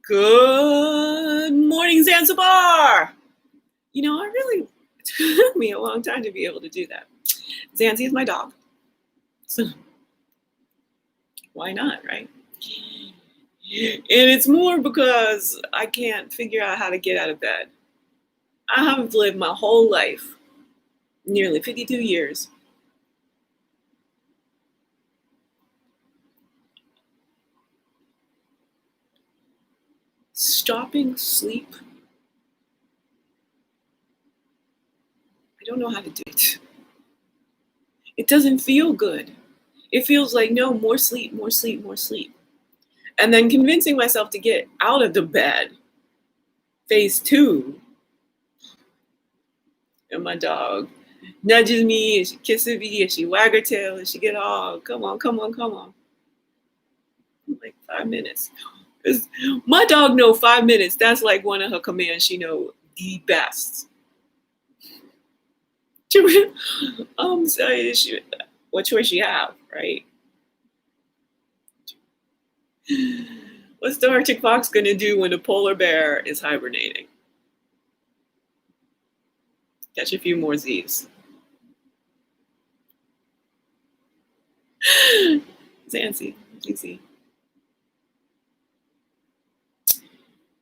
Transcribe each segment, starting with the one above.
Good morning, Zanzibar. It took me a long time to be able to do that. Zanzi is my dog. So why not, right? And it's more because I can't figure out how to get out of bed. I have lived my whole life, nearly 52 years, stopping sleep. I don't know how to do it. It doesn't feel good. It feels like, no, more sleep, more sleep, more sleep. And then convincing myself to get out of the bed, phase 2, and my dog nudges me and she kisses me and she wag her tail and she get all, come on. Like 5 minutes. My dog know 5 minutes. That's like one of her commands. She know the best. So what choice you have, right? What's the Arctic fox gonna do when a polar bear is hibernating? Catch a few more Z's. Zancy, easy.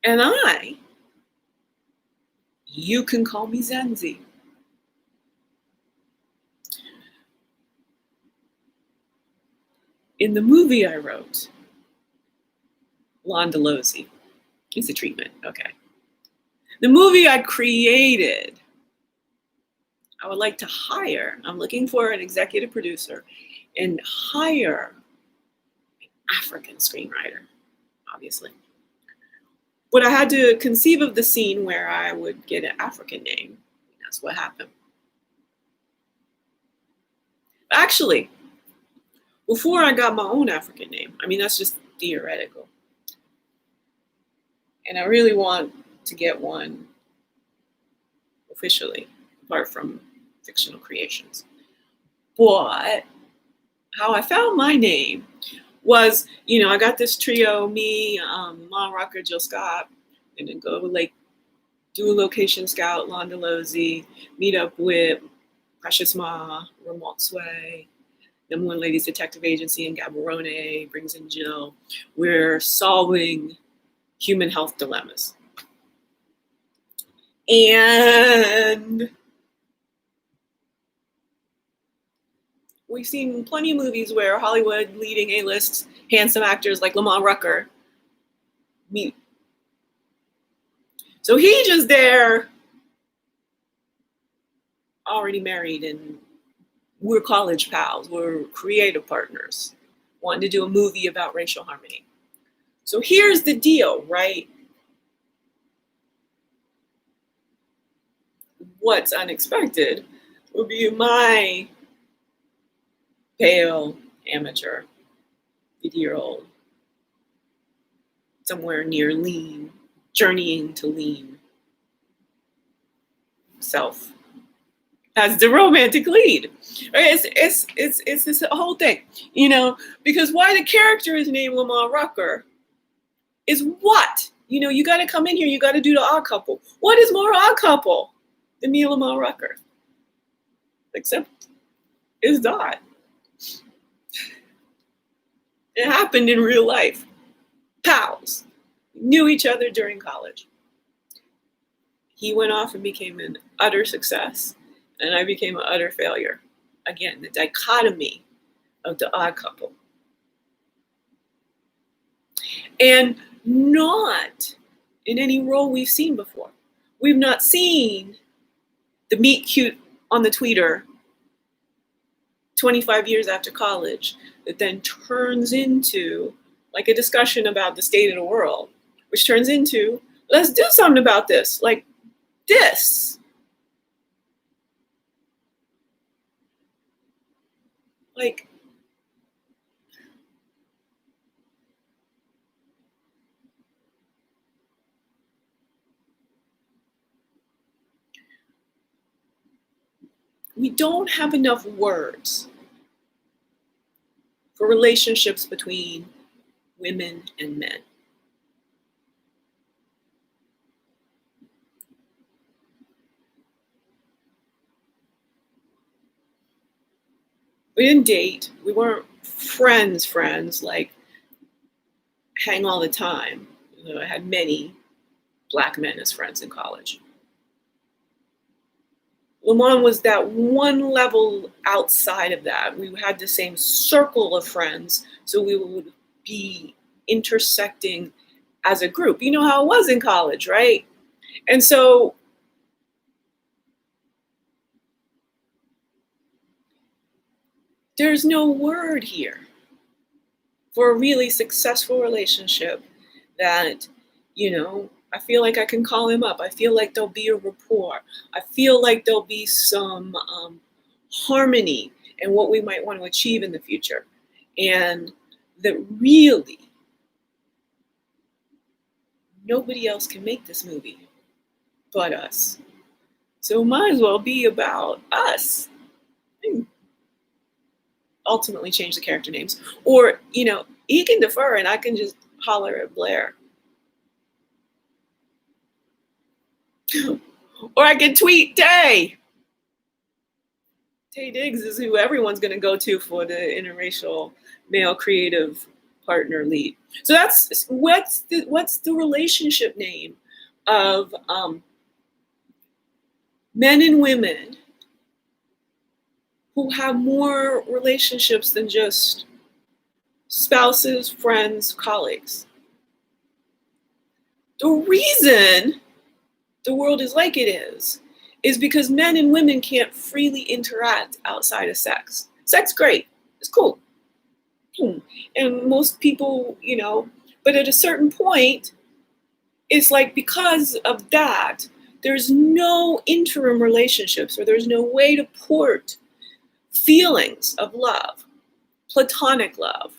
And you can call me Zenzi. In the movie I wrote, Londolozy, it's a treatment, okay. The movie I created, I would like to hire, I'm looking for an executive producer and hire an African screenwriter, obviously. But I had to conceive of the scene where I would get an African name. That's what happened. Actually, before I got my own African name, that's just theoretical. And I really want to get one officially, apart from fictional creations. But how I found my name was, I got this trio, me, Mom Rocker, Jill Scott, and then go do a location scout, Londolozy, meet up with Precious Ma, Remote Sway, Number One Ladies Detective Agency in Gaborone, brings in Jill. We're solving human health dilemmas. And we've seen plenty of movies where Hollywood leading A-list handsome actors like Lamar Rucker meet. So he just there, already married, and we're college pals, we're creative partners, wanting to do a movie about racial harmony. So here's the deal, right? What's unexpected would be my pale amateur 50-year-old, somewhere near lean, journeying to lean self as the romantic lead. It's this whole thing, because why the character is named Lamar Rucker is what? You got to come in here, you got to do the odd couple. What is more odd couple than me and Lamar Rucker? Except it's not. It happened in real life. Pals. Knew each other during college. He went off and became an utter success, and I became an utter failure. Again, the dichotomy of the odd couple. And not in any role we've seen before. We've not seen the meet cute on the tweeter 25 years after college that then turns into like a discussion about the state of the world, which turns into, let's do something about this, like this. Like, we don't have enough words for relationships between women and men. We didn't date. We weren't friends, like hang all the time. You know, I had many Black men as friends in college. Lamont was that one level outside of that. We had the same circle of friends, so we would be intersecting as a group. You know how it was in college, right? And so there's no word here for a really successful relationship that, you know, I feel like I can call him up. I feel like there'll be a rapport. I feel like there'll be some harmony in what we might want to achieve in the future. And that really nobody else can make this movie but us. So it might as well be about us. Ultimately change the character names. Or, you know, he can defer and I can just holler at Blair. Or I can tweet Tay. Tay Diggs is who everyone's going to go to for the interracial male creative partner lead. So that's what's the relationship name of men and women who have more relationships than just spouses, friends, colleagues. The reason the world is like it is because men and women can't freely interact outside of sex. Sex, great, it's cool. And most people, you know, but at a certain point, it's like because of that, there's no interim relationships, or there's no way to port feelings of love, platonic love,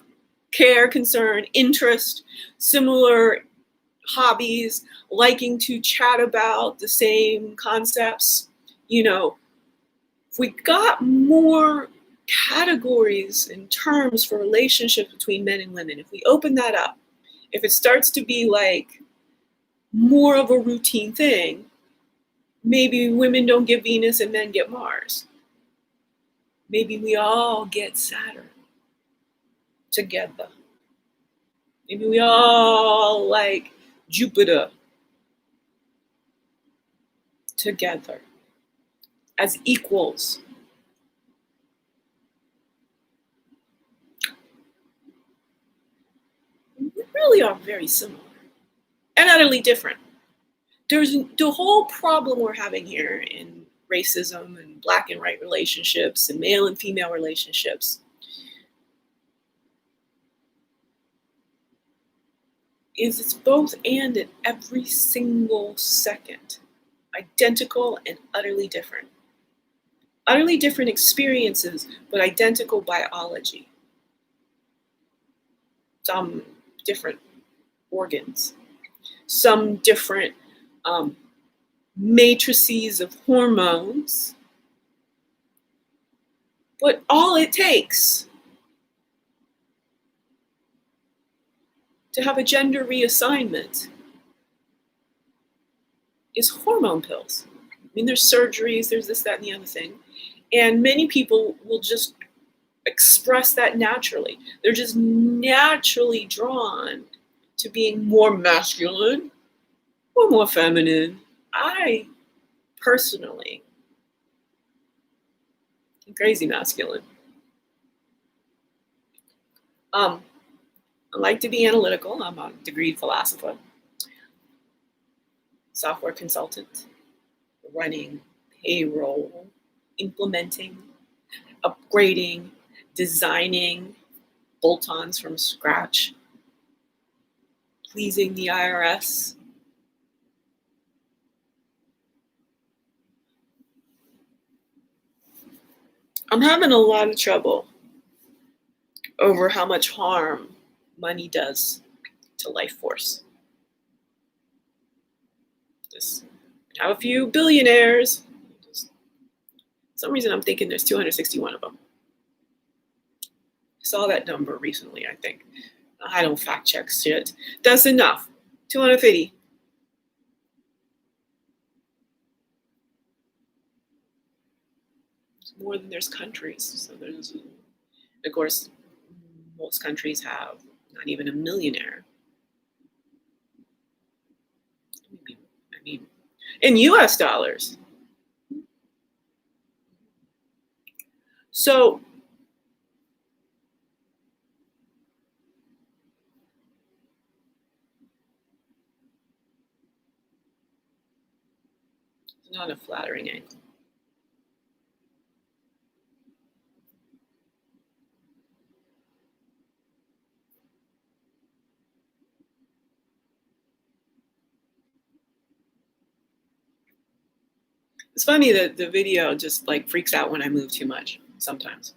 care, concern, interest, similar hobbies, liking to chat about the same concepts. You know, if we got more categories and terms for relationships between men and women, if we open that up, if it starts to be like more of a routine thing, maybe women don't get Venus and men get Mars. Maybe we all get Saturn together. Maybe we all like Jupiter together as equals. We really are very similar and utterly different. There's the whole problem we're having here in racism and black and white relationships and male and female relationships is it's both and in every single second. Identical and utterly different. Utterly different experiences, but identical biology. Some different organs, some different matrices of hormones, but all it takes to have a gender reassignment is hormone pills. I mean, there's surgeries, there's this, that, and the other thing. And many people will just express that naturally. They're just naturally drawn to being more masculine or more feminine. I personally am crazy masculine. I like to be analytical. I'm a degreed philosopher, software consultant, running payroll, implementing, upgrading, designing bolt-ons from scratch, pleasing the IRS. I'm having a lot of trouble over how much harm money does to life force. Just have a few billionaires. For some reason I'm thinking there's 261 of them. Saw that number recently, I think. I don't fact check shit. That's enough. 250. It's more than there's countries. So there's Of course, most countries have not even a millionaire. I mean, in US dollars. So it's not a flattering angle. It's funny that the video just like freaks out when I move too much sometimes.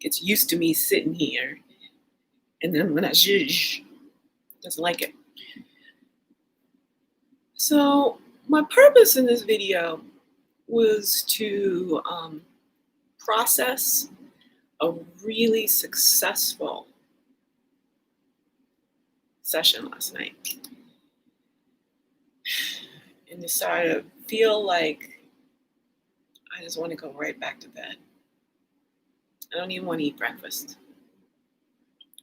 Gets used to me sitting here, and then when I zhuzh, doesn't like it. So my purpose in this video was to process a really successful session last night and decided to feel like I just want to go right back to bed. I don't even want to eat breakfast.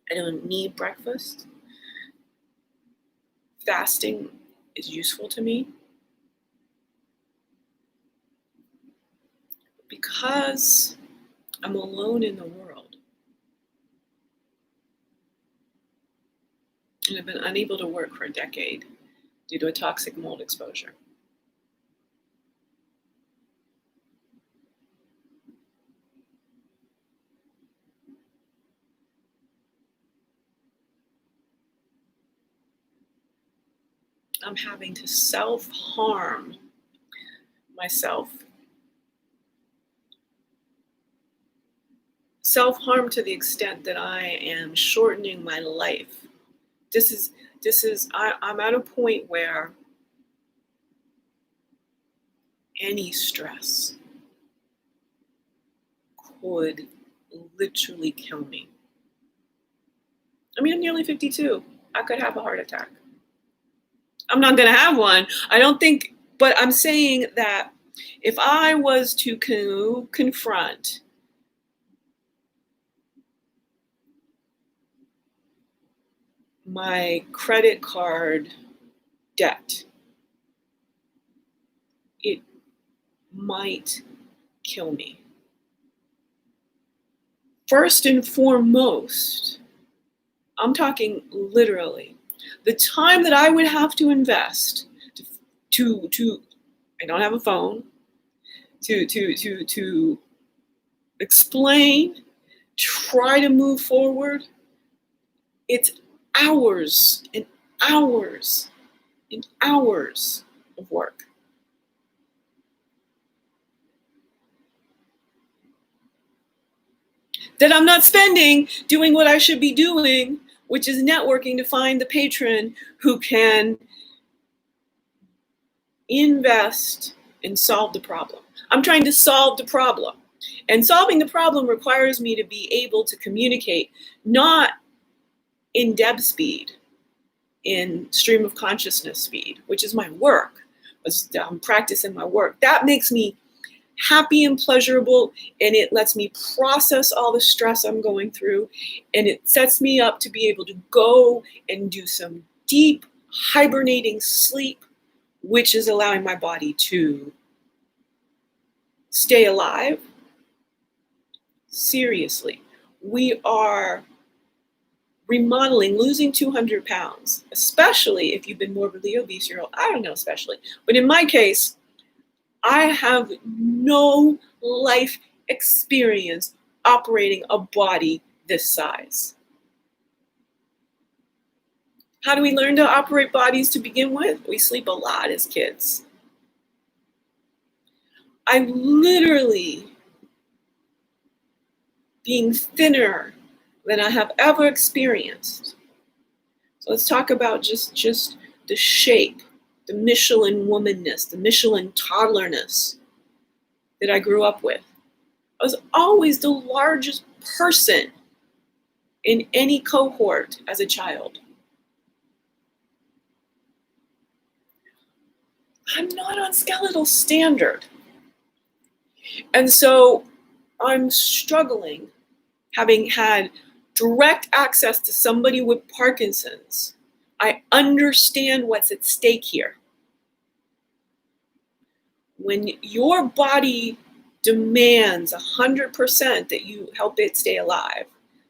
I don't need breakfast. Fasting is useful to me because I'm alone in the world. And I've been unable to work for a decade due to a toxic mold exposure. I'm having to self-harm myself. Self-harm to the extent that I am shortening my life. I'm at a point where any stress could literally kill me. I mean, I'm nearly 52. I could have a heart attack. I'm not going to have one. I don't think, but I'm saying that if I was to confront my credit card debt, it might kill me. First and foremost, I'm talking literally, the time that I would have to invest to I don't have a phone, to explain, try to move forward, it's hours and hours and hours of work. That I'm not spending doing what I should be doing, which is networking to find the patron who can invest and solve the problem. I'm trying to solve the problem. And solving the problem requires me to be able to communicate, not in depth speed, in stream of consciousness speed, which is my work. I'm practicing my work. That makes me happy and pleasurable, and it lets me process all the stress I'm going through, and it sets me up to be able to go and do some deep hibernating sleep, which is allowing my body to stay alive. Seriously, we are remodeling, losing 200 pounds, especially if you've been morbidly obese. I don't know, especially, but in my case, I have no life experience operating a body this size. How do we learn to operate bodies to begin with? We sleep a lot as kids. I'm literally being thinner than I have ever experienced. So let's talk about just the shape, the Michelin womanness, the Michelin toddlerness that I grew up with. I was always the largest person in any cohort as a child. I'm not on skeletal standard. And so I'm struggling having had direct access to somebody with Parkinson's, I understand what's at stake here. When your body demands 100% that you help it stay alive,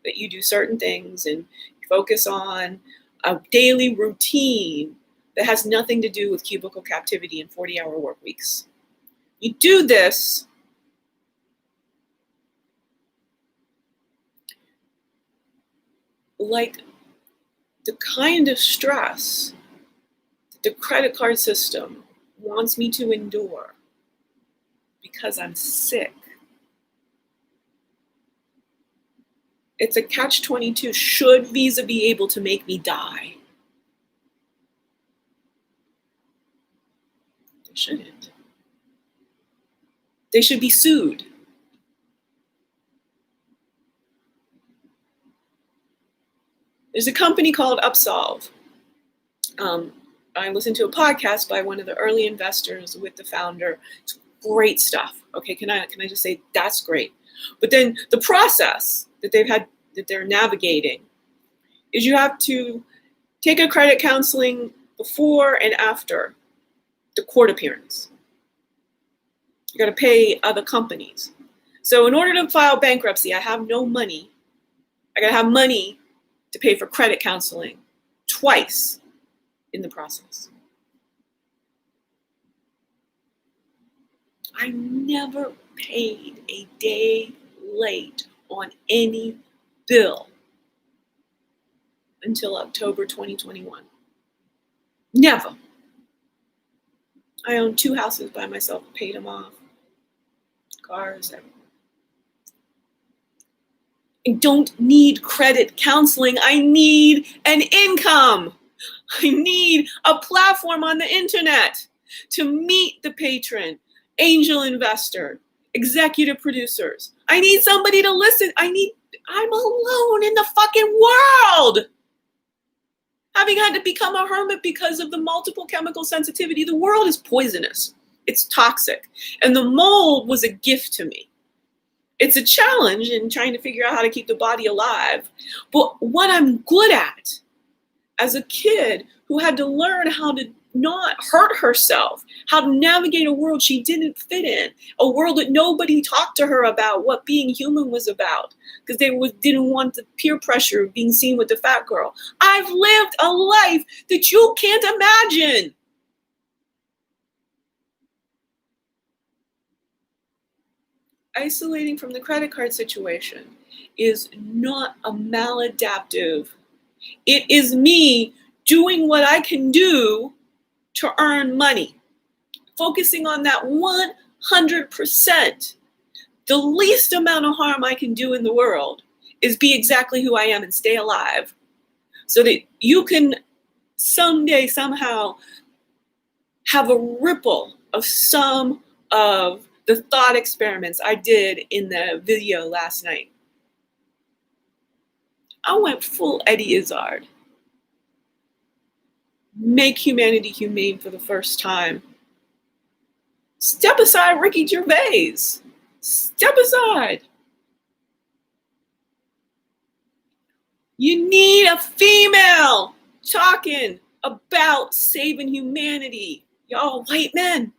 that you do certain things and focus on a daily routine that has nothing to do with cubicle captivity and 40-hour work weeks. You do this, like the kind of stress that the credit card system wants me to endure because I'm sick. It's a catch-22. Should Visa be able to make me die? They shouldn't. They should be sued. There's a company called Upsolve. I listened to a podcast by one of the early investors with the founder. It's great stuff. Okay, can I just say that's great? But then the process that they're navigating is you have to take a credit counseling before and after the court appearance. You got to pay other companies. So in order to file bankruptcy, I have no money. I got to have money to pay for credit counseling twice in the process. I never paid a day late on any bill until October 2021. Never. I own 2 houses by myself, paid them off. Cars, everything. I don't need credit counseling. I need an income. I need a platform on the internet to meet the patron, angel investor, executive producers. I need somebody to listen. I'm alone in the fucking world. Having had to become a hermit because of the multiple chemical sensitivity, the world is poisonous. It's toxic. And the mold was a gift to me. It's a challenge in trying to figure out how to keep the body alive. But what I'm good at, as a kid who had to learn how to not hurt herself, how to navigate a world she didn't fit in, a world that nobody talked to her about what being human was about, because they didn't want the peer pressure of being seen with the fat girl. I've lived a life that you can't imagine. Isolating from the credit card situation is not a maladaptive. It is me doing what I can do to earn money, focusing on that 100%. The least amount of harm I can do in the world is be exactly who I am and stay alive, so that you can someday somehow have a ripple of some of the thought experiments I did in the video last night. I went full Eddie Izzard. Make humanity humane for the first time. Step aside, Ricky Gervais. Step aside. You need a female talking about saving humanity. Y'all white men.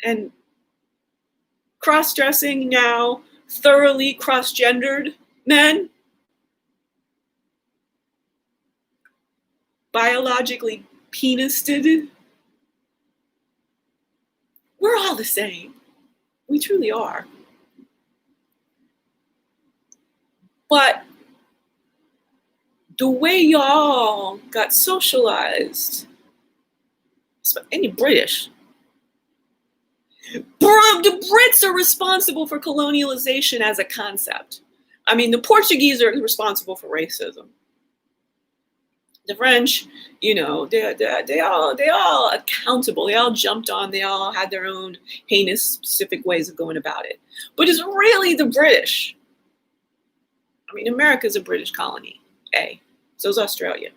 And cross-dressing now, thoroughly cross-gendered men. Biologically penised. We're all the same. We truly are. But the way y'all got socialized, any British, the Brits are responsible for colonialization as a concept. I mean, the Portuguese are responsible for racism. The French, they all accountable. They all jumped on. They all had their own heinous, specific ways of going about it. But it's really the British. I mean, America's a British colony. So is Australia.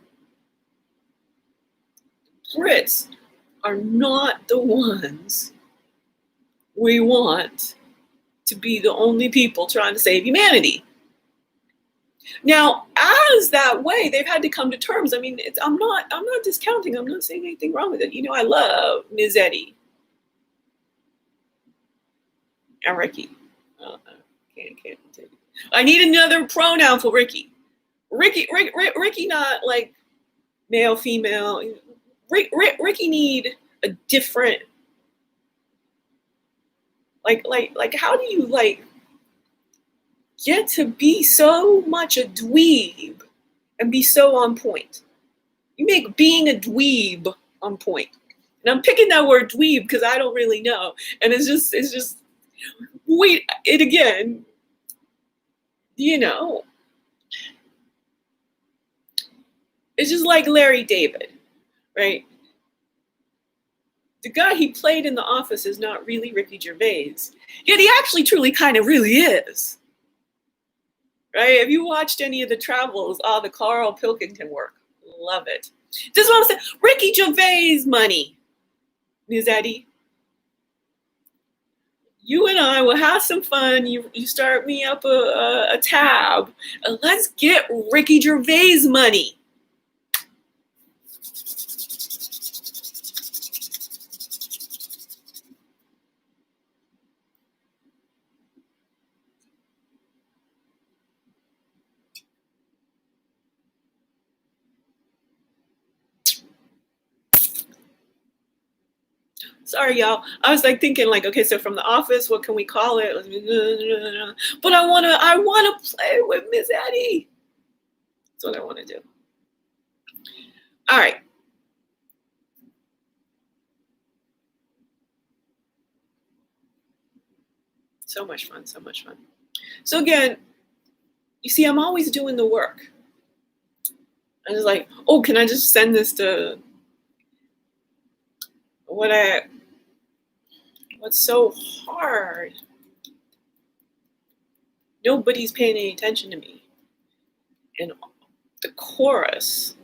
Brits are not the ones we want to be the only people trying to save humanity. Now, as that way, they've had to come to terms. I mean, I'm not discounting. I'm not saying anything wrong with it. You know, I love Ms. Eddie and Ricky. Can't take it. I need another pronoun for Ricky. Ricky, not like male, female. Ricky need a different. Like, how do you like get to be so much a dweeb and be so on point? You make being a dweeb on point. And I'm picking that word dweeb because I don't really know. And it's just it again, you know, it's just like Larry David, right? The guy he played in The Office is not really Ricky Gervais. Yet he actually truly kind of really is. Right? If you watched any of the Travels, the Carl Pilkington work, love it. This is what I'm saying. Ricky Gervais money, Ms. Eddie. You and I will have some fun. You start me up a tab. And let's get Ricky Gervais money. Sorry, y'all. I was like thinking, like, okay, so from The Office, what can we call it? But I wanna play with Miss Eddie. That's what I want to do. All right. So much fun, so much fun. So again, you see, I'm always doing the work. I was like, oh, can I just send this to what's so hard? Nobody's paying any attention to me. And the chorus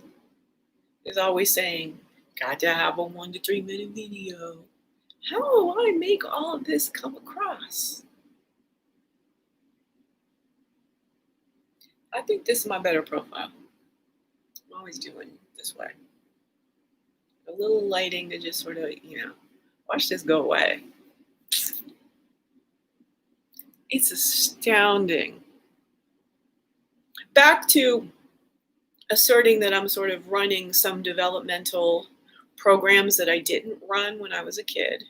is always saying, got to have a 1 to 3 minute video. How do I make all of this come across? I think this is my better profile. I'm always doing it this way. A little lighting to just sort of, watch this go away. It's astounding. Back to asserting that I'm sort of running some developmental programs that I didn't run when I was a kid,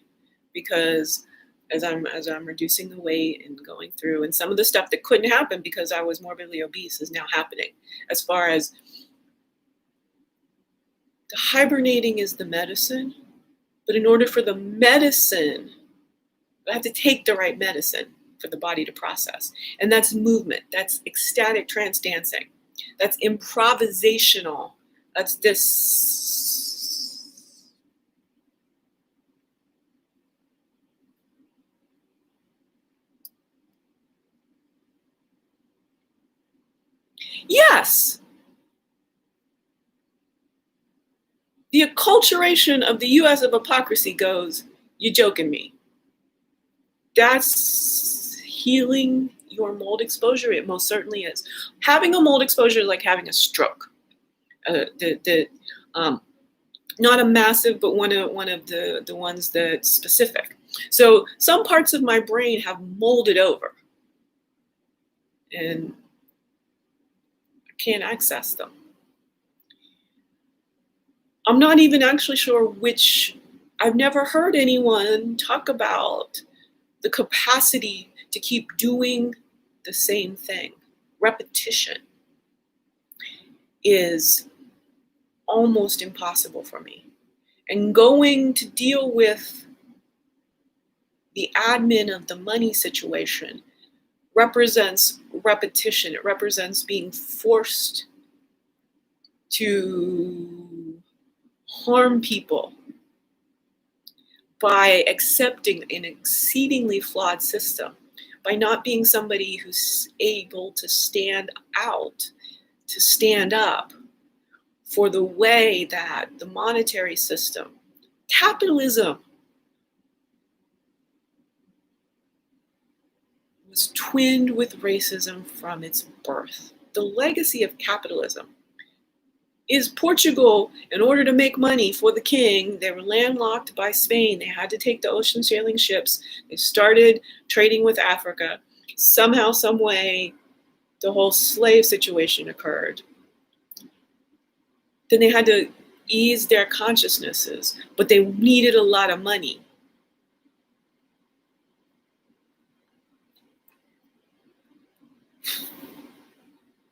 because as I'm reducing the weight and going through, and some of the stuff that couldn't happen because I was morbidly obese is now happening. As far as the hibernating is the medicine, but in order for the medicine, I have to take the right medicine for the body to process. And that's movement. That's ecstatic trance dancing. That's improvisational. That's this. Yes. The acculturation of the US of hypocrisy goes, you're joking me. That's healing your mold exposure. It most certainly is. Having a mold exposure is like having a stroke. Not a massive, but one of the ones that's specific. So some parts of my brain have molded over, and I can't access them. I'm not even actually sure which. I've never heard anyone talk about the capacity to keep doing the same thing. Repetition is almost impossible for me. And going to deal with the admin of the money situation represents repetition. It represents being forced to harm people by accepting an exceedingly flawed system, by not being somebody who's able to stand out, to stand up for the way that the monetary system, capitalism, was twinned with racism from its birth. the legacy of capitalism is Portugal, in order to make money for the king, they were landlocked by Spain. They had to take the ocean sailing ships. They started trading with Africa. Somehow, some way, the whole slave situation occurred. Then they had to ease their consciousnesses, but they needed a lot of money.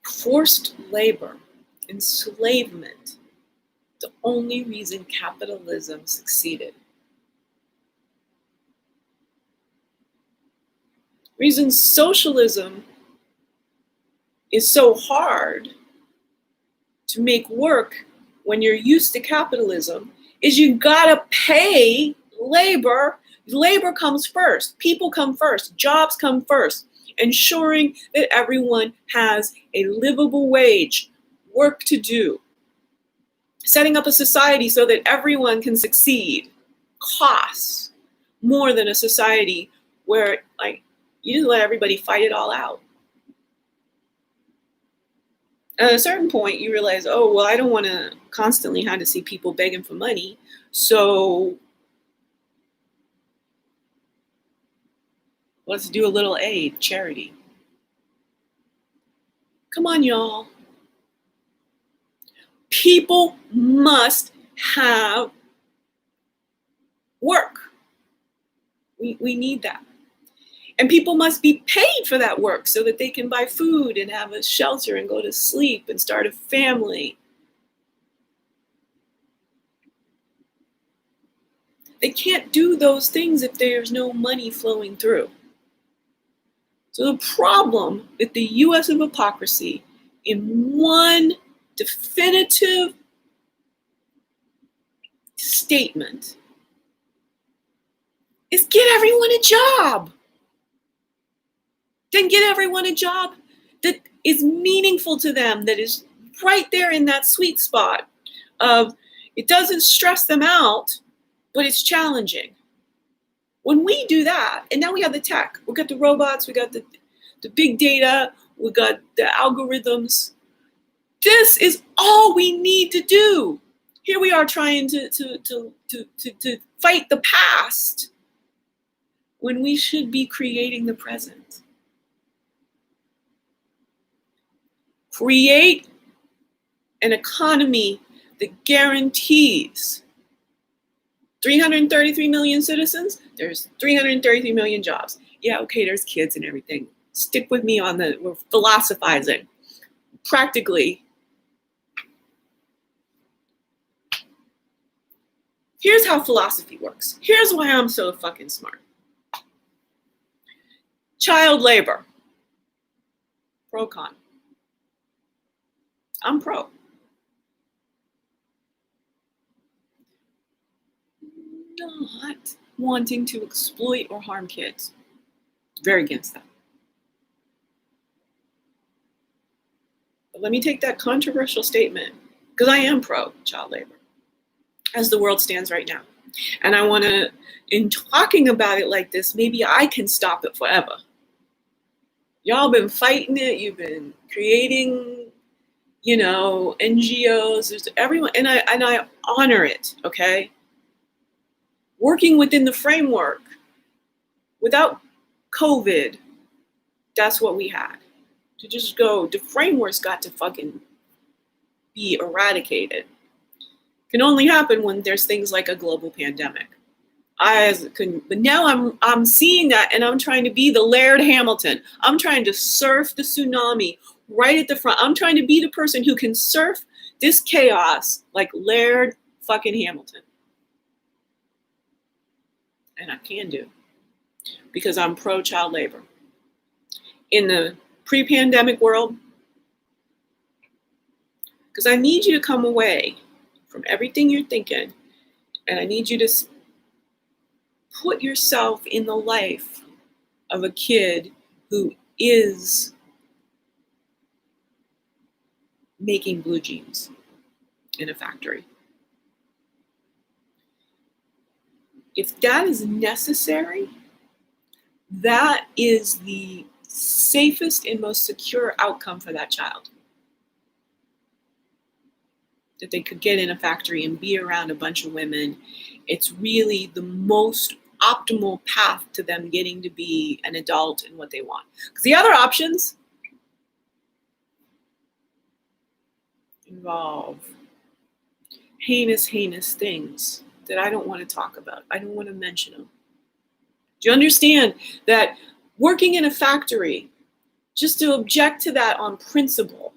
Forced labor, enslavement, the only reason capitalism succeeded. Reason socialism is so hard to make work when you're used to capitalism is you gotta pay labor. Labor comes first, people come first, jobs come first, ensuring that everyone has a livable wage, work to do. Setting up a society so that everyone can succeed costs more than a society where like you just let everybody fight it all out. At a certain point, you realize, oh, well, I don't want to constantly have to see people begging for money. So let's do a little aid, charity. Come on, y'all. People must have work. We need that. And people must be paid for that work so that they can buy food and have a shelter and go to sleep and start a family. They can't do those things if there's no money flowing through. So the problem with the US of hypocrisy in one definitive statement is get everyone a job. Then get everyone a job that is meaningful to them, that is right there in that sweet spot of it doesn't stress them out, but it's challenging. When we do that, and now we have the tech, we got the robots, we got the big data, we got the algorithms. This is all we need to do. Here we are trying to fight the past when we should be creating the present. Create an economy that guarantees 333 million citizens, there's 333 million jobs. Yeah, okay, there's kids and everything. Stick with me on we're philosophizing. Practically, here's how philosophy works. Here's why I'm so fucking smart. Child labor. Pro, con. I'm pro. Not wanting to exploit or harm kids. Very against that. But let me take that controversial statement, because I am pro child labor, as the world stands right now. And I want to, in talking about it like this, maybe I can stop it forever. Y'all been fighting it. You've been creating, NGOs. There's everyone, and I honor it. Okay. Working within the framework. Without COVID, that's what we had. To just go, the framework's got to fucking be eradicated. Can only happen when there's things like a global pandemic. But now I'm seeing that, and I'm trying to be the Laird Hamilton. I'm trying to surf the tsunami right at the front. I'm trying to be the person who can surf this chaos like Laird fucking Hamilton. And I can do, because I'm pro child labor. In the pre-pandemic world, because I need you to come away from everything you're thinking, and I need you to put yourself in the life of a kid who is making blue jeans in a factory. If that is necessary, that is the safest and most secure outcome for that child. That they could get in a factory and be around a bunch of women. It's really the most optimal path to them getting to be an adult and what they want. Because the other options involve heinous things that I don't want to talk about. I don't want to mention them. Do you understand that working in a factory, just to object to that on principle,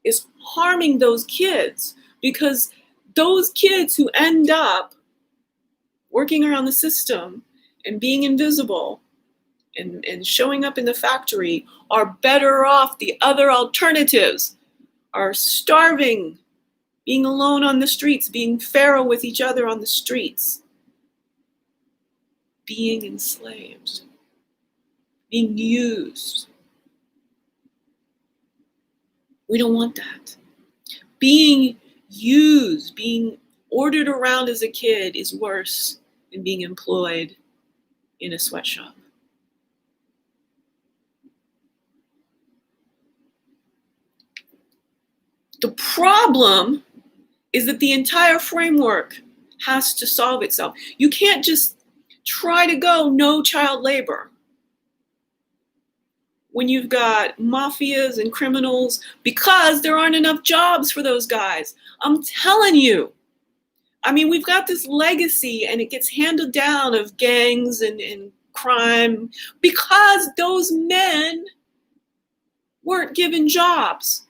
is harming those kids? Because those kids who end up working around the system and being invisible and showing up in the factory are better off. The other alternatives are starving, being alone on the streets, being feral with each other on the streets, being enslaved, being used. We don't want that. Being used, being ordered around as a kid is worse than being employed in a sweatshop. The problem is that the entire framework has to solve itself. You can't just try to go no child labor when you've got mafias and criminals because there aren't enough jobs for those guys. I'm telling you. I mean, we've got this legacy and it gets handed down of gangs and crime because those men weren't given jobs.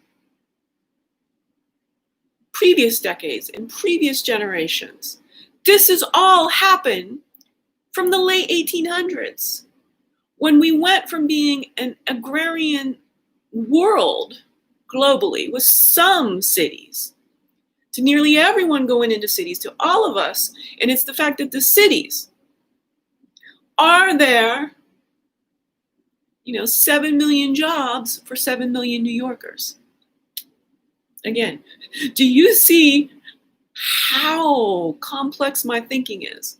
Previous decades and previous generations. This has all happened from the late 1800s, when we went from being an agrarian world globally with some cities to nearly everyone going into cities, to all of us. And it's the fact that the cities are there, 7 million jobs for 7 million New Yorkers. Again, do you see how complex my thinking is?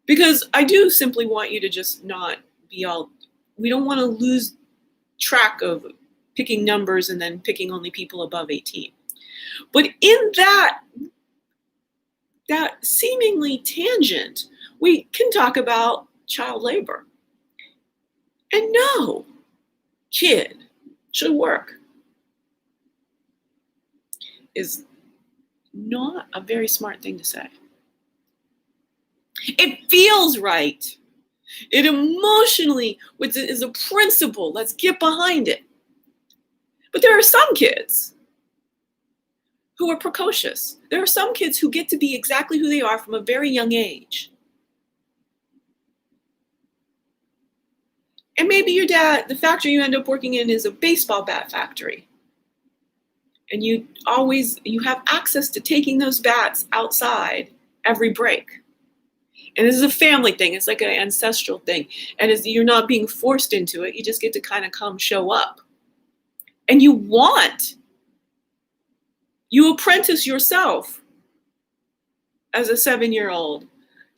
Because I do simply want you to just not be all, we don't want to lose track of picking numbers and then picking only people above 18. But in that seemingly tangent, we can talk about child labor. And no kid should work is not a very smart thing to say. It feels right. It emotionally is a principle. Let's get behind it. But there are some kids who are precocious. There are some kids who get to be exactly who they are from a very young age. And maybe your dad, the factory you end up working in is a baseball bat factory. And you have access to taking those bats outside every break. And this is a family thing. It's like an ancestral thing. And you're not being forced into it. You just get to kind of come show up. And you apprentice yourself as a 7-year-old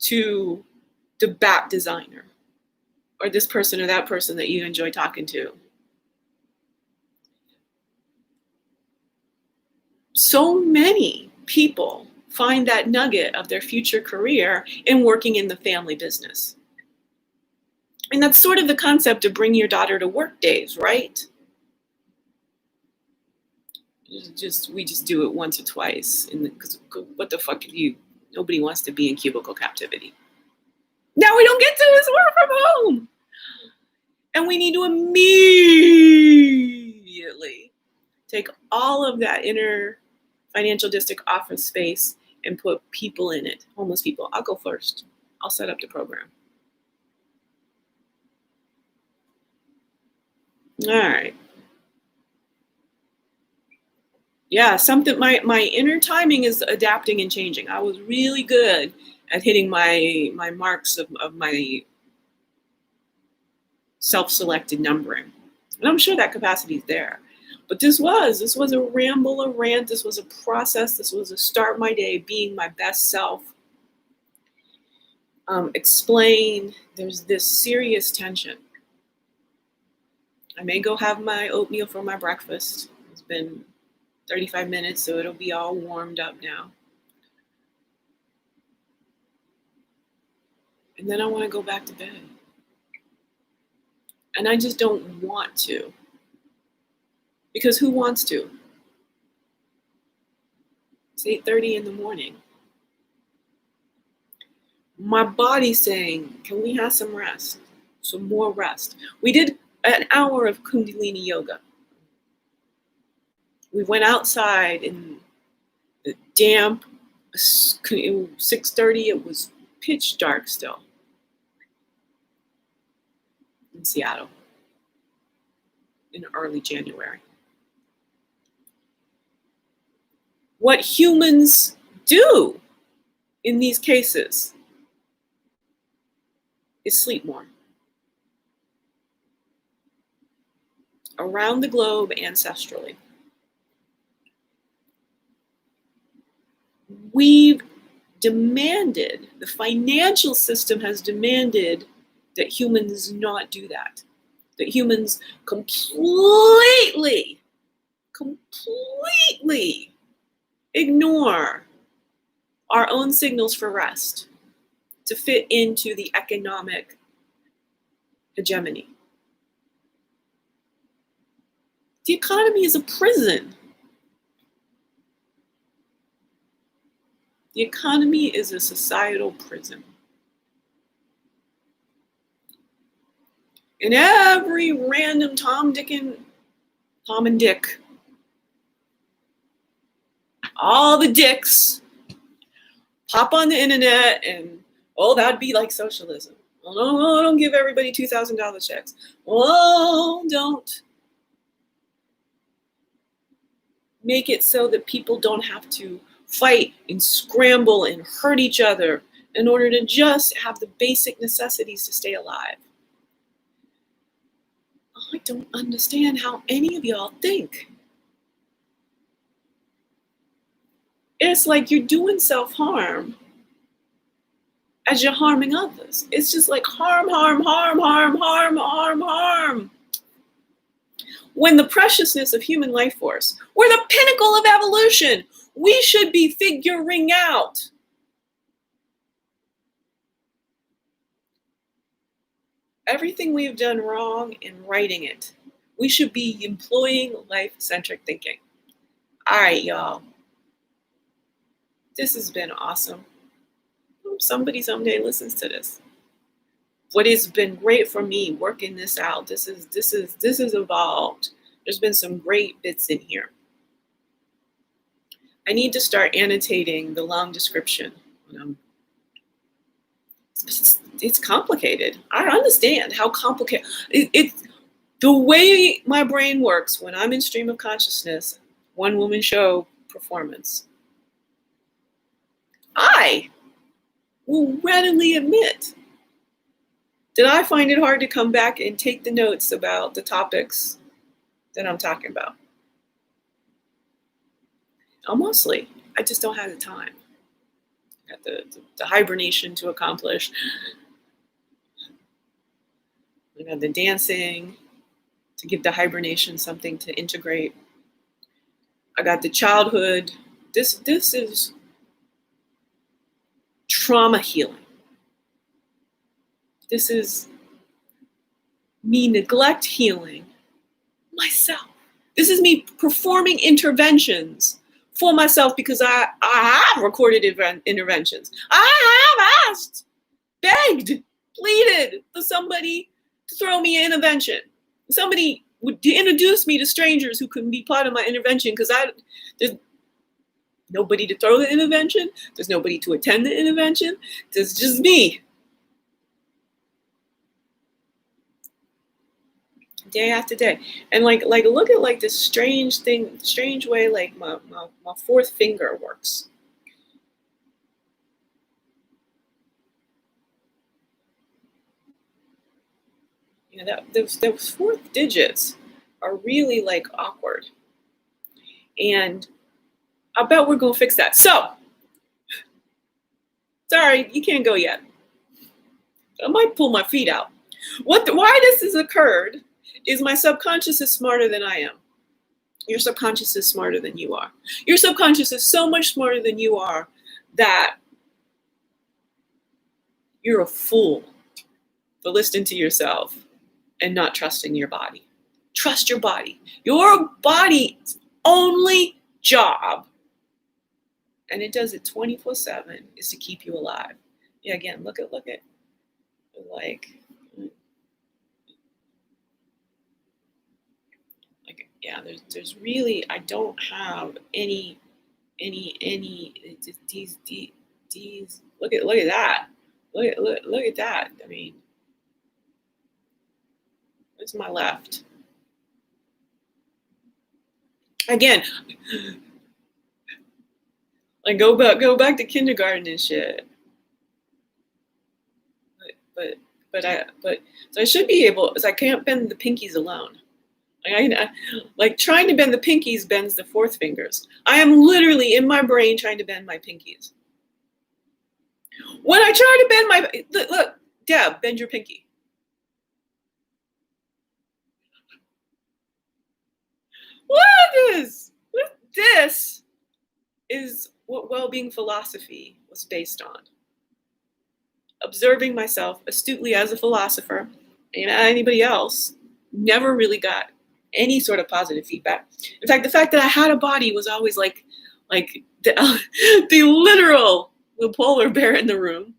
to the bat designer or this person or that person that you enjoy talking to. So many people find that nugget of their future career in working in the family business. And that's sort of the concept of bring your daughter to work days, right? We just do it once or twice. Because what the fuck nobody wants to be in cubicle captivity. Now we don't get to is work from home. And we need to immediately take all of that inner financial district office space and put people in it, homeless people. I'll go first. I'll set up the program. All right. Yeah, my inner timing is adapting and changing. I was really good at hitting my marks of my self-selected numbering. And I'm sure that capacity is there. But this was a ramble, a rant. This was a process. This was a start my day being my best self. Explain there's this serious tension I may go have my oatmeal for my breakfast. It's been 35 minutes, so it'll be all warmed up now. And then I want to go back to bed. And I just don't want to. Because who wants to? It's 8:30 in the morning. My body's saying, can we have some rest? Some more rest. We did an hour of Kundalini yoga. We went outside in the damp, 6:30, it was pitch dark still in Seattle in early January. What humans do in these cases is sleep more. Around the globe ancestrally. We've demanded, the financial system has demanded that humans not do that. That humans completely ignore our own signals for rest to fit into the economic hegemony. The economy is a prison. The economy is a societal prison. And every random Tom and Dick, all the dicks pop on the internet and, oh, that'd be like socialism. Oh, no, don't give everybody $2,000 checks. Oh, don't. Make it so that people don't have to fight and scramble and hurt each other in order to just have the basic necessities to stay alive. I don't understand how any of y'all think. It's like you're doing self-harm as you're harming others. It's just like harm. When the preciousness of human life force, we're the pinnacle of evolution. We should be figuring out everything we've done wrong and righting it. We should be employing life-centric thinking. All right, y'all. This has been awesome. Hope somebody someday listens to this. What has been great for me working this out. This is evolved. There's been some great bits in here. I need to start annotating the long description. It's complicated. I understand how complicated it's. The way my brain works when I'm in stream of consciousness, one woman show performance, I will readily admit that I find it hard to come back and take the notes about the topics that I'm talking about. Mostly, I just don't have the time. I got the hibernation to accomplish. I got the dancing to give the hibernation something to integrate. I got the childhood. This is trauma healing. This is me neglect healing myself. This is me performing interventions for myself because I have recorded interventions. I have asked, begged, pleaded for somebody to throw me an intervention. Somebody would introduce me to strangers who couldn't be part of my intervention because there's nobody to throw the intervention. There's nobody to attend the intervention. There's just me. Day after day. And like look at like this strange way like my fourth finger works. You know, those fourth digits are really like awkward. And I bet we're gonna fix that. So sorry, you can't go yet. I might pull my feet out. Why this has occurred is my subconscious is smarter than I am. Your subconscious is smarter than you are. Your subconscious is so much smarter than you are that you're a fool for listening to yourself and not trusting your body. Trust your body. Your body's only job, and it does it 24/7, is to keep you alive. Yeah, again, look at like yeah, there's really, I don't have any these look at that. Look at that. I mean, what's my left? Again, like go back to kindergarten and shit. But so I should be able, so I can't bend the pinkies alone. Like trying to bend the pinkies bends the fourth fingers. I am literally in my brain trying to bend my pinkies. When I try to bend my, look, Deb, bend your pinky. What is this? This is what well-being philosophy was based on. Observing myself astutely as a philosopher, and anybody else never really got any sort of positive feedback. In fact, the fact that I had a body was always like the literal the polar bear in the room.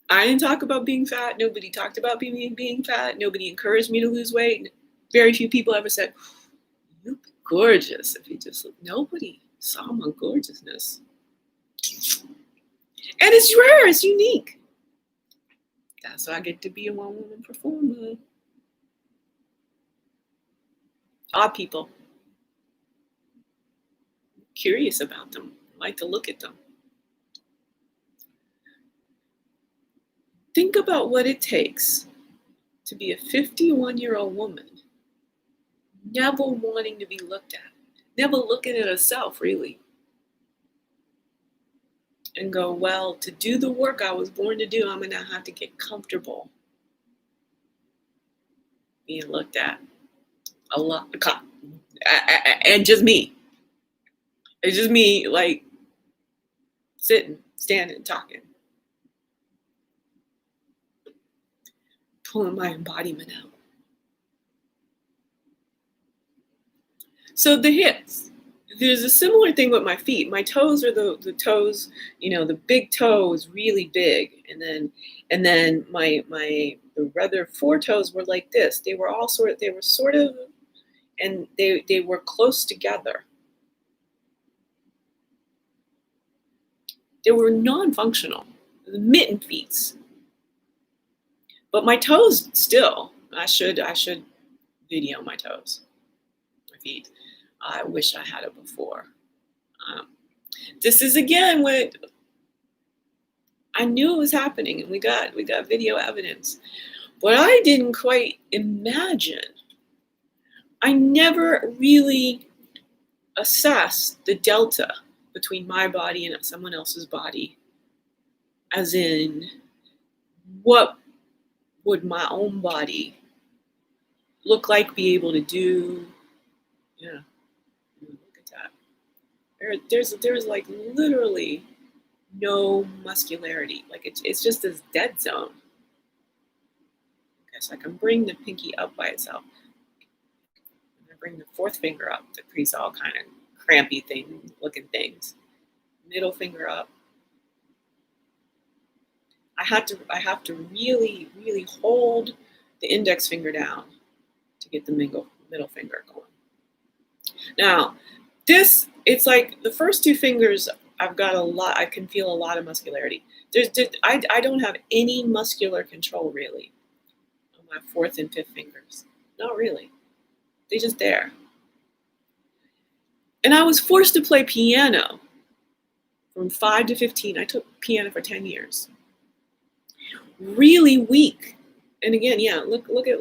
I didn't talk about being fat. Nobody talked about being fat. Nobody encouraged me to lose weight. Very few people ever said, "You're gorgeous." If you just look, nobody saw my gorgeousness. And it's rare, it's unique. That's why I get to be a one-woman performer. Odd people. Curious about them. Like to look at them. Think about what it takes to be a 51-year-old woman, never wanting to be looked at, never looking at herself, really. And go, well, to do the work I was born to do, I'm going to have to get comfortable being looked at a lot. And just me. It's just me, like, sitting, standing, talking. Pulling my embodiment out. So the hips. There's a similar thing with my feet. My toes are the toes, the big toe is really big. And then the other four toes were like this. They were sort of, and they were close together. They were non-functional, mitten feet. But my toes still, I should video my toes, my feet. I wish I had it before. This is again what I knew it was happening, and we got video evidence. But I didn't quite imagine. I never really assessed the delta between my body and someone else's body, as in what would my own body look like, be able to do. Yeah, look at that. There's like literally no muscularity. Like it's just this dead zone. Okay, so I can bring the pinky up by itself. I bring the fourth finger up to crease all kind of crampy looking things. Middle finger up. I have to really, really hold the index finger down to get the middle finger going. Now, it's like the first two fingers, I've got a lot, I can feel a lot of muscularity. I don't have any muscular control really on my fourth and fifth fingers. Not really. They're just there. And I was forced to play piano from 5 to 15. I took piano for 10 years. Really weak. And again, yeah, look at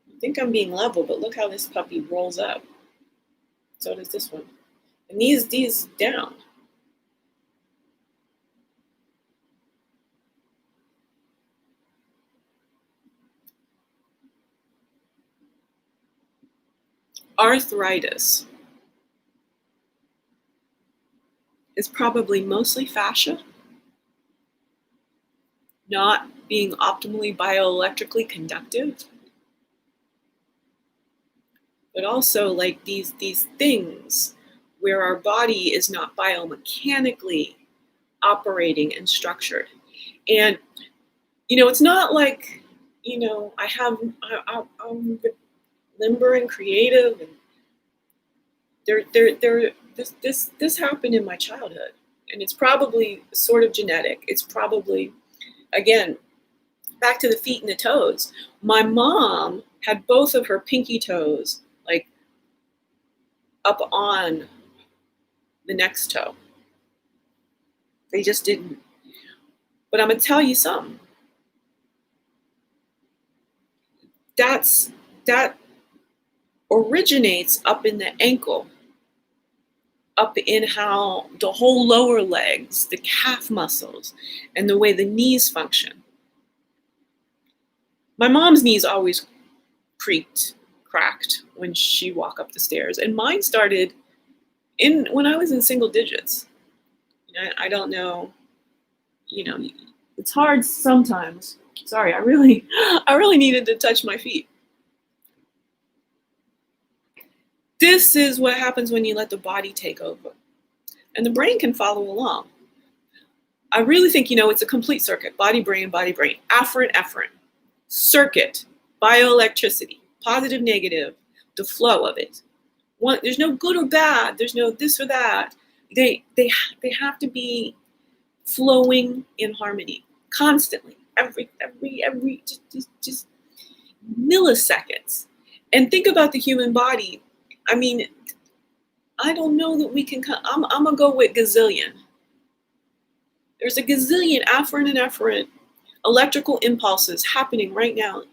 I think I'm being level, but look how this puppy rolls up. So does this one. And these down. arthritis is probably mostly fascia, not being optimally bioelectrically conductive, but also like these things where our body is not biomechanically operating and structured. And, it's not like, I'm limber and creative, and this happened in my childhood, and it's probably sort of genetic. It's probably, again, back to the feet and the toes. My mom had both of her pinky toes like up on the next toe. They just didn't. But I'm gonna tell you something. That originates up in the ankle, up in how the whole lower legs, the calf muscles, and the way the knees function. My mom's knees always cracked when she walked up the stairs, and mine started when I was in single digits. I don't know, it's hard sometimes. Sorry, I really needed to touch my feet. This is what happens when you let the body take over. And the brain can follow along. I really think, it's a complete circuit. Body, brain, afferent. Circuit, bioelectricity, positive, negative, the flow of it. There's no good or bad. There's no this or that. They have to be flowing in harmony constantly, every just milliseconds. And think about the human body. I mean, I don't know that we can. I'm gonna go with gazillion. There's a gazillion afferent and efferent electrical impulses happening right now,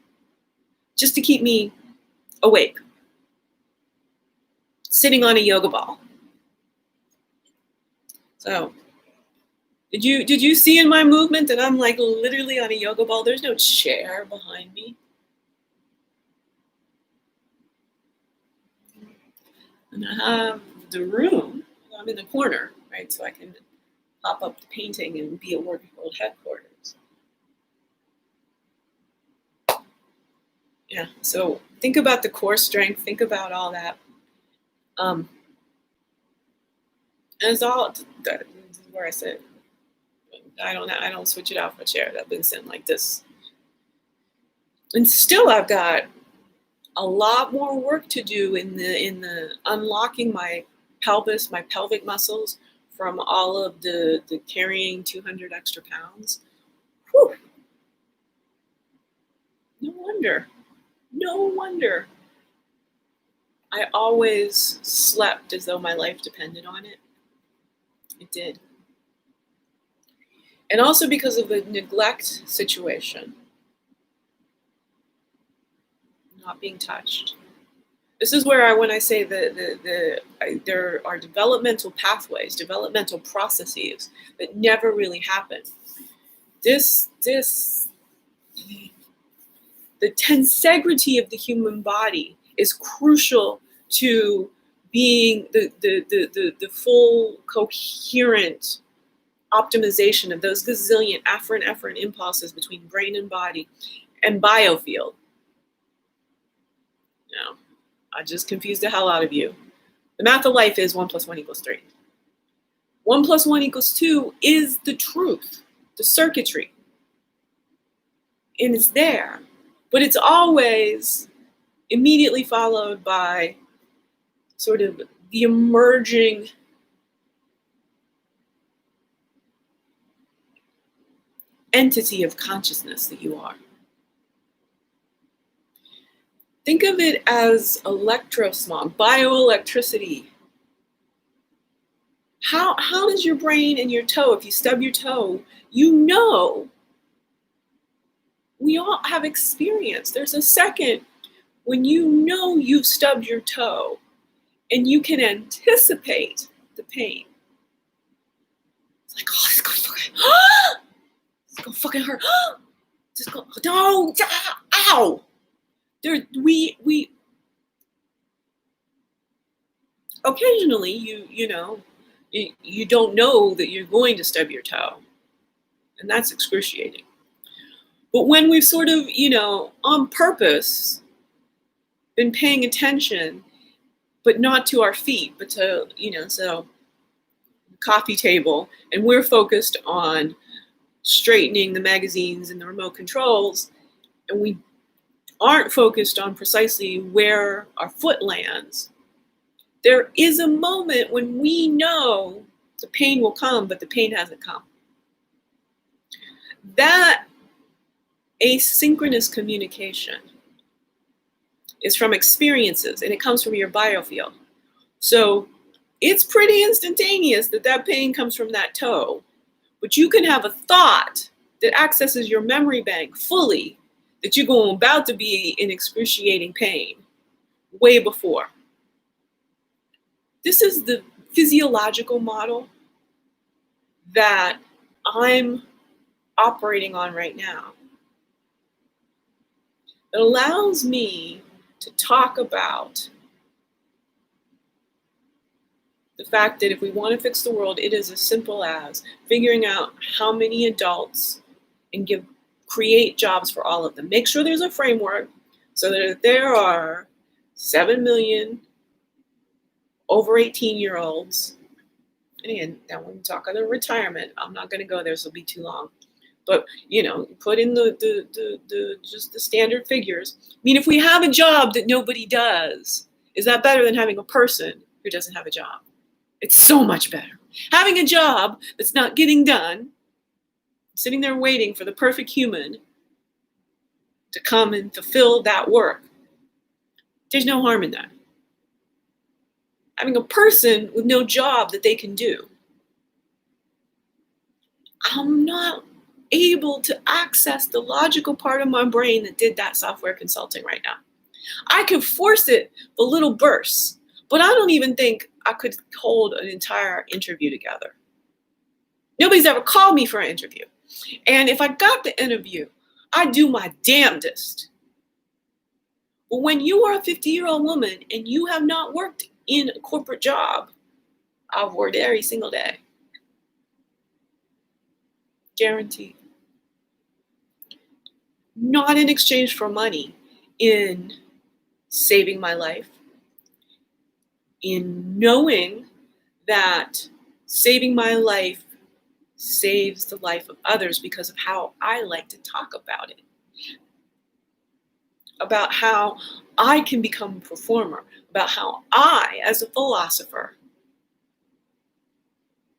just to keep me awake, sitting on a yoga ball. So, did you see in my movement that I'm like literally on a yoga ball? There's no chair behind me. And I have the room. I'm in the corner, right? So I can pop up the painting and be at World headquarters. Yeah, so think about the core strength. Think about all that. And it's all, this is where I sit. I don't switch it out for a chair. I've been sitting like this. And still I've got a lot more work to do in the unlocking my pelvis, my pelvic muscles from all of the carrying 200 extra pounds. Whew. No wonder. I always slept as though my life depended on it. It did. And also because of the neglect situation, not being touched. This is where when I say there are developmental pathways, developmental processes that never really happen. The tensegrity of the human body is crucial to being the full coherent optimization of those gazillion afferent impulses between brain and body and biofield. No, I just confused the hell out of you. The math of life is 1 + 1 = 3. 1 + 1 = 2 is the truth, the circuitry. And it's there. But it's always immediately followed by sort of the emerging entity of consciousness that you are. Think of it as electrosmog, bioelectricity. How does your brain and your toe, if you stub your toe, we all have experience. There's a second when you've stubbed your toe and you can anticipate the pain. It's like, oh, it's gonna fucking hurt. No, ow! Occasionally, you don't know that you're going to stub your toe, and that's excruciating. But when we've sort of, on purpose been paying attention, but not to our feet, but to, so coffee table, and we're focused on straightening the magazines and the remote controls, and we aren't focused on precisely where our foot lands, there is a moment when we know the pain will come, but the pain hasn't come. That asynchronous communication is from experiences, and it comes from your biofield. So it's pretty instantaneous that pain comes from that toe, but you can have a thought that accesses your memory bank fully that you're going about to be in excruciating pain way before. This is the physiological model that I'm operating on right now. It allows me to talk about the fact that if we want to fix the world, it is as simple as figuring out how many adults and create jobs for all of them. Make sure there's a framework so that there are 7 million over 18-year-olds. And again, now when we talk about retirement, I'm not going to go there, so it'll be too long. But put in the just the standard figures. I mean, if we have a job that nobody does, is that better than having a person who doesn't have a job? It's so much better. Having a job that's not getting done, sitting there waiting for the perfect human to come and fulfill that work. There's no harm in that. Having a person with no job that they can do. I'm not able to access the logical part of my brain that did that software consulting right now. I can force it for little bursts, but I don't even think I could hold an entire interview together. Nobody's ever called me for an interview. And if I got the interview, I'd do my damnedest. But when you are a 50-year-old woman and you have not worked in a corporate job, I've worked every single day. Guaranteed. Not in exchange for money, in saving my life, in knowing that saving my life saves the life of others because of how I like to talk about it. About how I can become a performer, about how I, as a philosopher,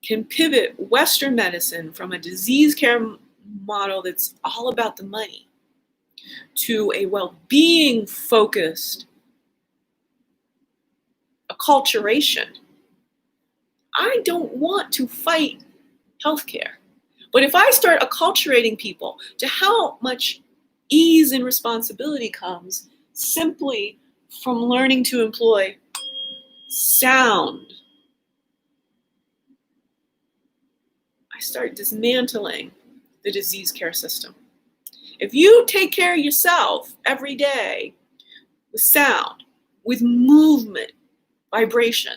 can pivot Western medicine from a disease care model that's all about the money to a well-being focused acculturation. I don't want to fight healthcare. But if I start acculturating people to how much ease and responsibility comes simply from learning to employ sound, I start dismantling the disease care system. If you take care of yourself every day with sound, with movement, vibration,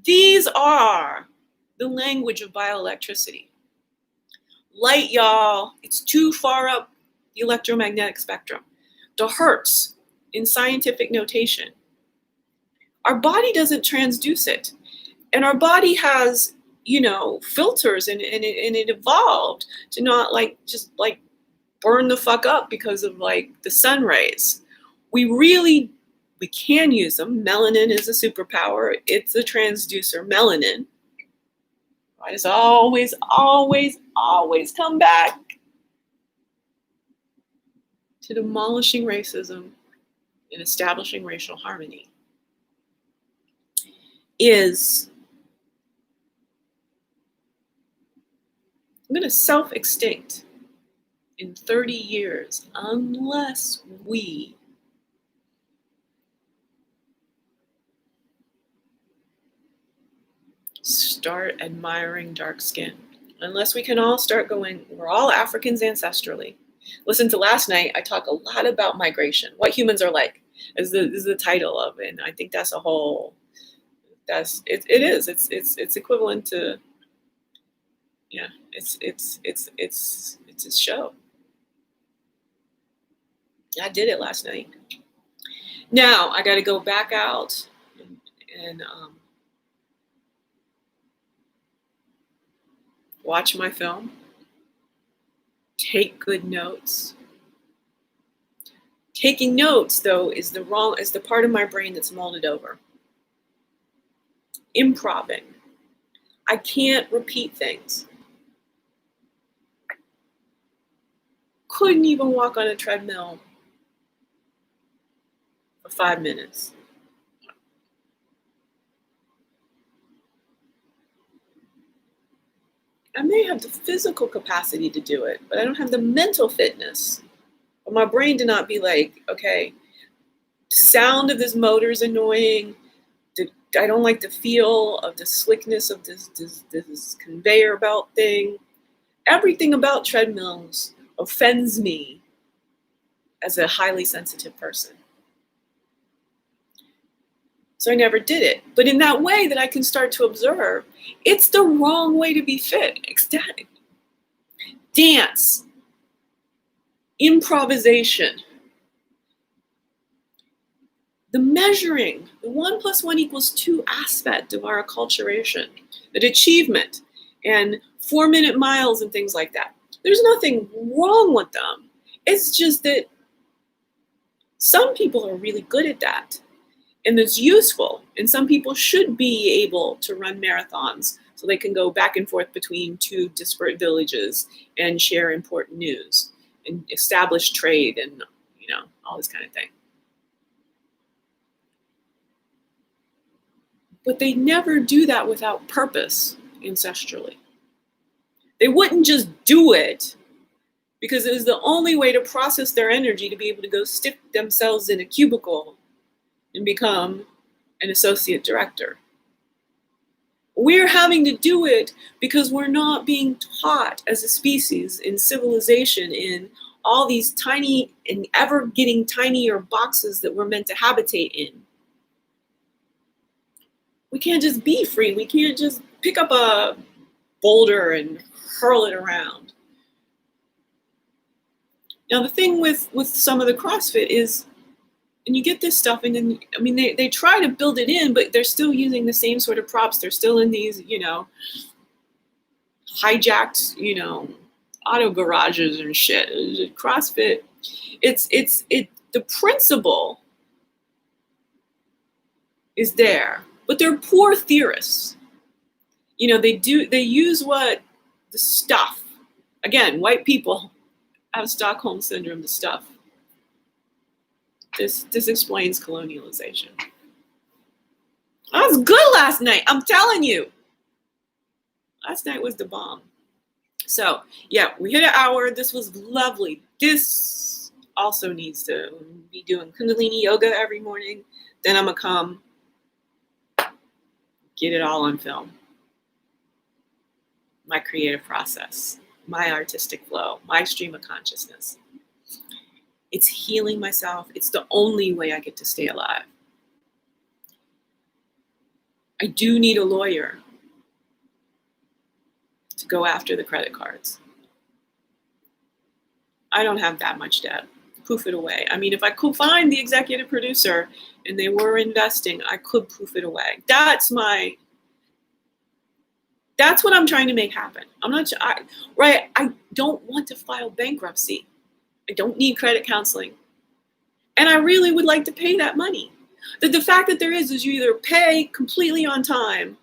these are the language of bioelectricity. Light, y'all, it's too far up the electromagnetic spectrum. The hertz in scientific notation. Our body doesn't transduce it. And our body has, filters and it evolved to not just burn the fuck up because of the sun rays. We can use them. Melanin is a superpower. It's a transducer, melanin. I just always come back to demolishing racism and establishing racial harmony. I'm going to self-extinct in 30 years unless we start admiring dark skin. Unless we can all start going, we're all Africans ancestrally. Listen to last night, I talk a lot about migration, what humans are like, is the title of it. And I think that's a whole That's it. It is. It's equivalent to, yeah. It's a show. I did it last night. Now I got to go back out and watch my film, take good notes. Taking notes, though, is the part of my brain that's molded over. Improving. I can't repeat things. Couldn't even walk on a treadmill for 5 minutes. I may have the physical capacity to do it, but I don't have the mental fitness. But my brain did not be like, okay, the sound of this motor is annoying. I don't like the feel of the slickness of this conveyor belt thing. Everything about treadmills offends me as a highly sensitive person. So I never did it. But in that way that I can start to observe, it's the wrong way to be fit. Ecstatic. Dance. Improvisation. The measuring, the 1 + 1 = 2 aspect of our acculturation, that achievement and 4-minute miles and things like that. There's nothing wrong with them. It's just that some people are really good at that. And it's useful. And some people should be able to run marathons so they can go back and forth between 2 disparate villages and share important news and establish trade and, all this kind of thing. But they never do that without purpose ancestrally. They wouldn't just do it because it was the only way to process their energy to be able to go stick themselves in a cubicle and become an associate director. We're having to do it because we're not being taught as a species in civilization in all these tiny and ever getting tinier boxes that we're meant to habitate in. We can't just be free. We can't just pick up a boulder and hurl it around. Now, the thing with some of the CrossFit is, and you get this stuff, and then, they try to build it in, but they're still using the same sort of props. They're still in these, hijacked, auto garages and shit. CrossFit, the principle is there, but they're poor theorists. They use what the stuff. Again, white people have Stockholm syndrome, the stuff. This explains colonialization. I was good last night. I'm telling you. Last night was the bomb. So, yeah, we hit an hour. This was lovely. This also needs to be doing Kundalini yoga every morning. Then I'm going to come get it all on film. My creative process, my artistic flow, my stream of consciousness. It's healing myself. It's the only way I get to stay alive. I do need a lawyer to go after the credit cards. I don't have that much debt. Poof it away. If I could find the executive producer and they were investing, I could poof it away. That's what I'm trying to make happen. I don't want to file bankruptcy. I don't need credit counseling. And I really would like to pay that money. The fact that there is you either pay completely on time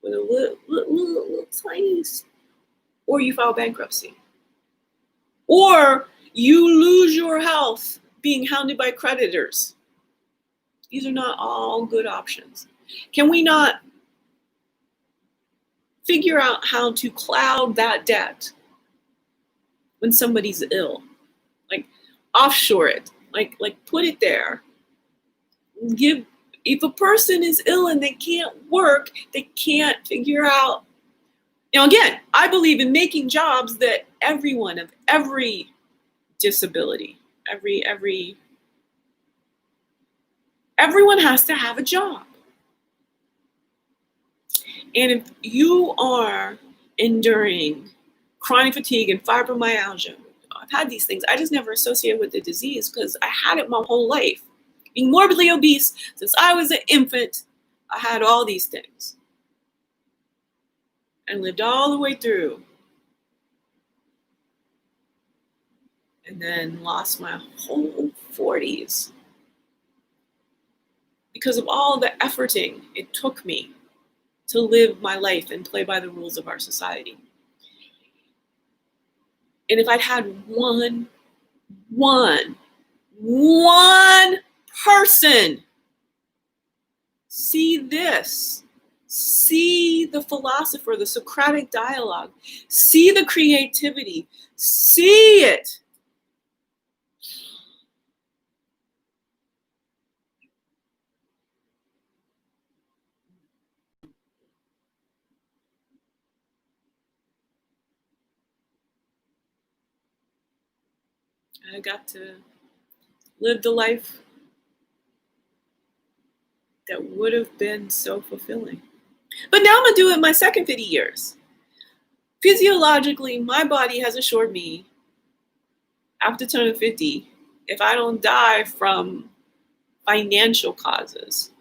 with a little tiny, or you file bankruptcy. Or you lose your health being hounded by creditors. These are not all good options. Can we not figure out how to cloud that debt when somebody's ill? Like offshore it, like put it there. If a person is ill and they can't work, they can't figure out. Now again, I believe in making jobs that everyone of every disability, everyone has to have a job. And if you are enduring chronic fatigue and fibromyalgia, I've had these things. I just never associated with the disease because I had it my whole life. Being morbidly obese since I was an infant, I had all these things and lived all the way through. And then lost my whole 40s because of all the efforting it took me to live my life and play by the rules of our society. And if I'd had one person see this, see the philosopher, the Socratic dialogue, see the creativity, see it. I got to live the life that would have been so fulfilling. But now I'm gonna do it my second 50 years. Physiologically, my body has assured me after turning 50, if I don't die from financial causes,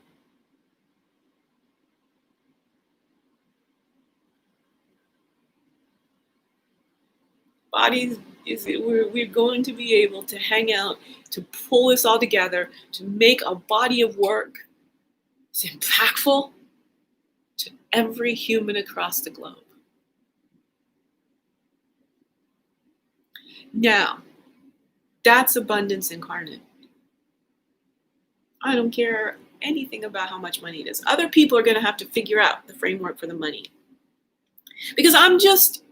we're going to be able to hang out, to pull this all together, to make a body of work that's impactful to every human across the globe. Now, that's abundance incarnate. I don't care anything about how much money it is. Other people are going to have to figure out the framework for the money. Because I'm just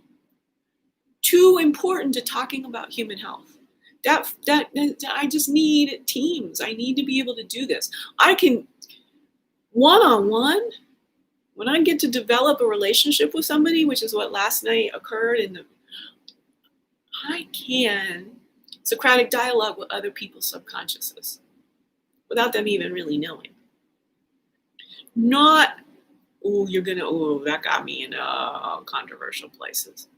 too important to talking about human health. I just need teams. I need to be able to do this. I can one-on-one, when I get to develop a relationship with somebody, which is what last night occurred, I can Socratic dialogue with other people's subconsciouses without them even really knowing. Not, that got me in controversial places.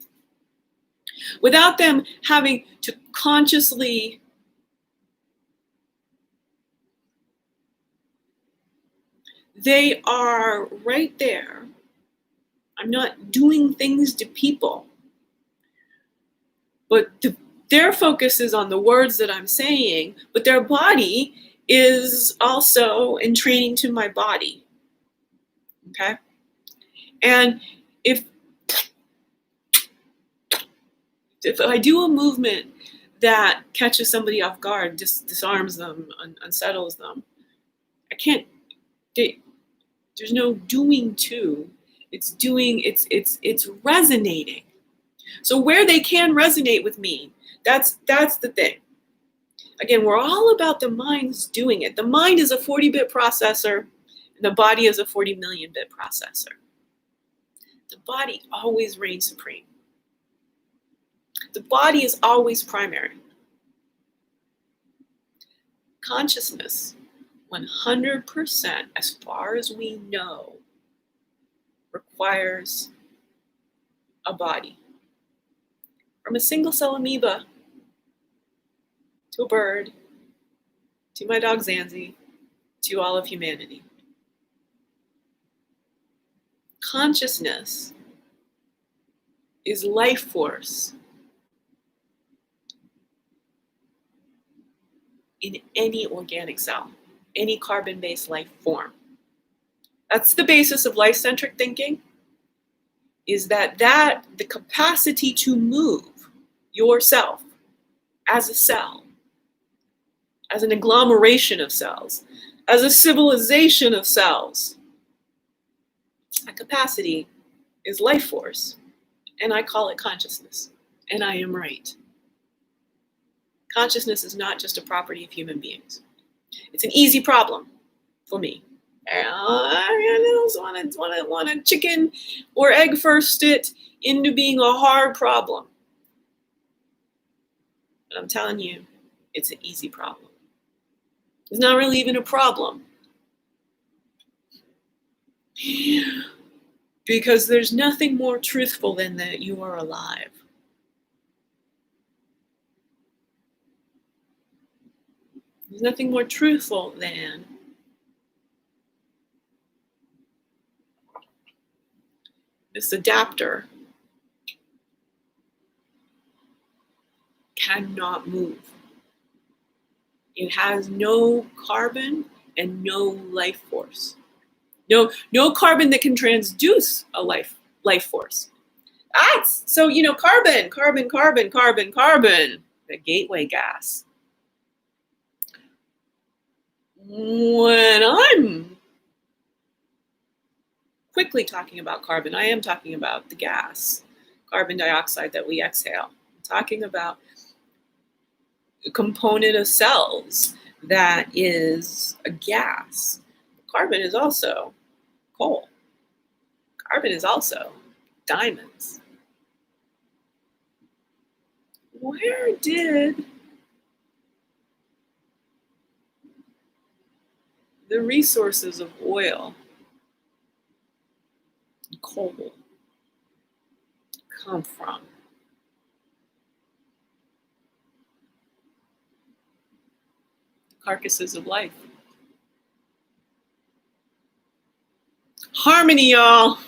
Without them having to consciously they are right there. I'm not doing things to people, but their focus is on the words that I'm saying, but their body is also entraining to my body. Okay? And if I do a movement that catches somebody off guard, disarms them, unsettles them, I can't, there's no doing to, it's resonating. So where they can resonate with me, that's the thing. Again, we're all about the mind's doing it. The mind is a 40-bit processor, and the body is a 40 million bit processor. The body always reigns supreme. The body is always primary. Consciousness, 100%, as far as we know, requires a body. From a single cell amoeba to a bird, to my dog Zanzi, to all of humanity. Consciousness is life force in any organic cell, any carbon-based life form. That's the basis of life-centric thinking, is that the capacity to move yourself as a cell, as an agglomeration of cells, as a civilization of cells, that capacity is life force, and I call it consciousness, and I am right. Consciousness is not just a property of human beings. It's an easy problem for me. I don't want to chicken or egg first it into being a hard problem. But I'm telling you, it's an easy problem. It's not really even a problem. Because there's nothing more truthful than that you are alive. There's nothing more truthful than this adapter cannot move. It has no carbon and no life force. No carbon that can transduce a life force. So, carbon, the gateway gas. When I'm quickly talking about carbon, I am talking about the gas, carbon dioxide that we exhale. I'm talking about a component of cells that is a gas. Carbon is also coal. Carbon is also diamonds. Where did the resources of oil and coal come from? Carcasses of life. Harmony, y'all.